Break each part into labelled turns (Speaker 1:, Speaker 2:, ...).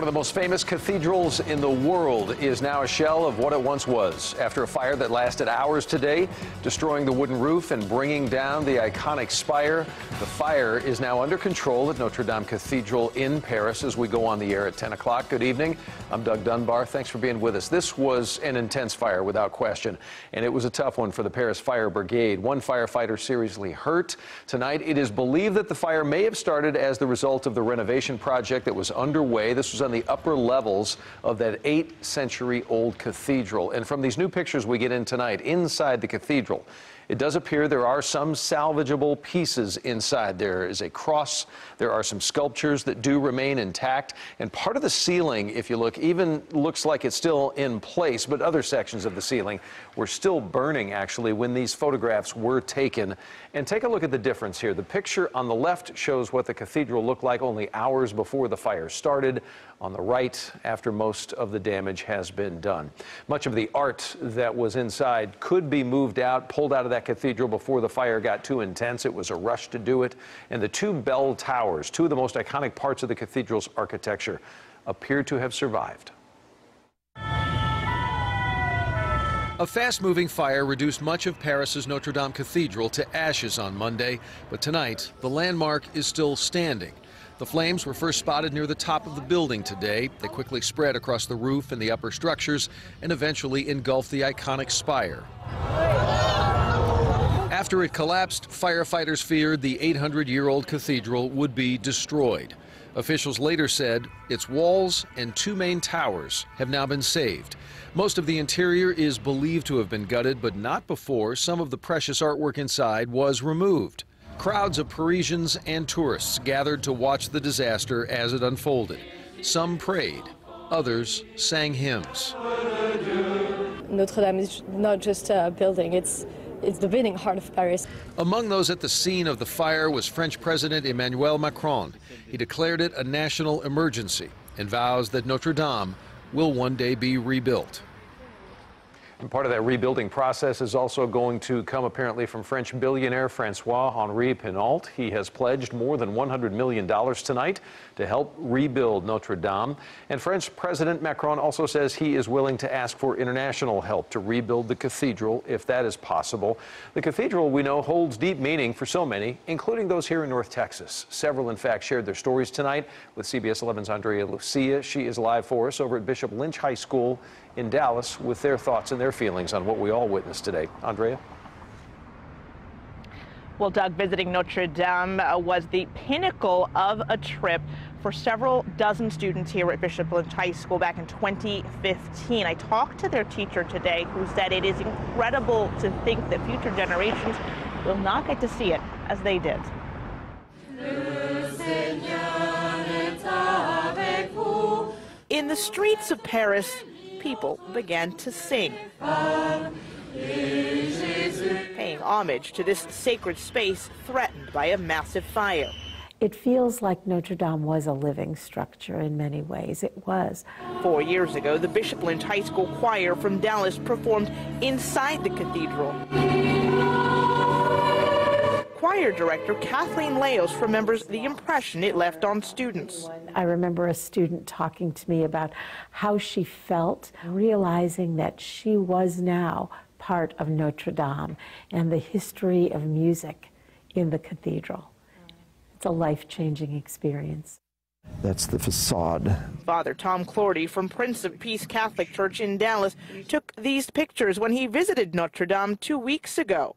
Speaker 1: One of the most famous cathedrals in the world is now a shell of what it once was. After a fire that lasted hours today, destroying the wooden roof and bringing down the iconic spire, the fire is now under control at Notre Dame Cathedral in Paris as we go on the air at 10 o'clock. Good evening. I'm Doug Dunbar. Thanks for being with us. This was an intense fire without question, and it was a tough one for the Paris Fire Brigade. One firefighter seriously hurt. Tonight, it is believed that the fire may have started as the result of the renovation project that was underway. This was on the upper levels of that 8th-century-old cathedral. And from these new pictures we get in tonight, inside the cathedral, it does appear there are some salvageable pieces inside. There is a cross. There are some sculptures that do remain intact. And part of the ceiling, if you look, even looks like it's still in place, but other sections of the ceiling were still burning, actually, when these photographs were taken. And take a look at the difference here. The picture on the left shows what the cathedral looked like only hours before the fire started. On the right, after most of the damage has been done. Much of the art that was inside could be moved out, pulled out of that cathedral before the fire got too intense. It was a rush to do it. And the two bell towers, two of the most iconic parts of the cathedral's architecture, appear to have survived. A fast-moving fire reduced much of Paris's Notre Dame Cathedral to ashes on Monday, but tonight the landmark is still standing. The flames were first spotted near the top of the building today. They quickly spread across the roof and the upper structures and eventually engulfed the iconic spire. After it collapsed, firefighters feared the 800-year-old cathedral would be destroyed. Officials later said its walls and two main towers have now been saved. Most of the interior is believed to have been gutted, but not before some of the precious artwork inside was removed. Crowds of Parisians and tourists gathered to watch the disaster as it unfolded. Some prayed, others sang hymns.
Speaker 2: Notre Dame is not just a building, it's the beating heart of Paris.
Speaker 1: Among those at the scene of the fire was French President Emmanuel Macron. He declared it a national emergency and vows that Notre Dame will one day be rebuilt. And part of that rebuilding process is also going to come apparently from French billionaire François-Henri Pinault. He has pledged more than $100 million tonight to help rebuild Notre Dame. And French President Macron also says he is willing to ask for international help to rebuild the cathedral if that is possible. The cathedral, we know, holds deep meaning for so many, including those here in North Texas. Several, in fact, shared their stories tonight with CBS 11's Andrea Lucia. She is live for us over at Bishop Lynch High School in Dallas with their thoughts and their feelings on what we all witnessed today. Andrea?
Speaker 3: Well, Doug, visiting Notre Dame was the pinnacle of a trip for several dozen students here at Bishop Lynch High School back in 2015. I talked to their teacher today who said it is incredible to think that future generations will not get to see it as they did. In the streets of Paris, people began to sing, paying homage to this sacred space threatened by a massive fire.
Speaker 4: It feels like Notre Dame was a living structure in many ways. It was.
Speaker 3: 4 years ago, the Bishop Lynch High School choir from Dallas performed inside the cathedral. Choir director Kathleen Leos remembers the impression it left on students.
Speaker 4: I remember a student talking to me about how she felt, realizing that she was now part of Notre Dame and the history of music in the cathedral. It's a life-changing experience.
Speaker 5: That's the facade.
Speaker 3: Father Tom Clorty from Prince of Peace Catholic Church in Dallas took these pictures when he visited Notre Dame 2 weeks ago.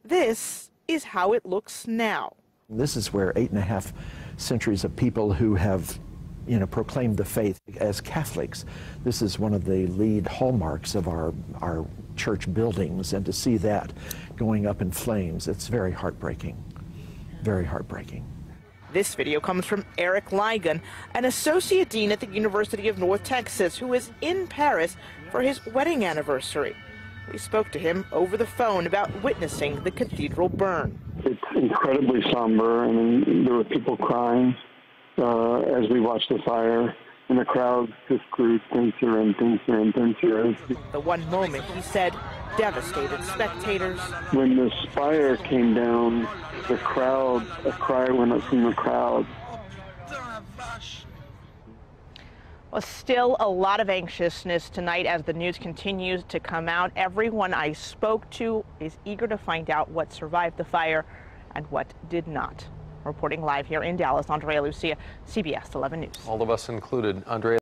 Speaker 3: This is how it looks now.
Speaker 5: This is where 8.5 centuries of people who have, proclaimed the faith as Catholics. This is one of the lead hallmarks of our church buildings, and to see that going up in flames, it's very heartbreaking, very heartbreaking.
Speaker 3: This video comes from Eric Ligon, an associate dean at the University of North Texas, who is in Paris for his wedding anniversary. We spoke to him over the phone about witnessing the cathedral burn.
Speaker 6: It's incredibly somber. I mean, there were people crying as we watched the fire, and the crowd just grew denser and denser and denser.
Speaker 3: The one moment, he said, devastated spectators.
Speaker 6: When the spire came down, a cry went up from the crowd.
Speaker 3: Well, still a lot of anxiousness tonight as the news continues to come out. Everyone I spoke to is eager to find out what survived the fire and what did not. Reporting live here in Dallas, Andrea Lucia, CBS 11 News.
Speaker 1: All of us included. Andrea.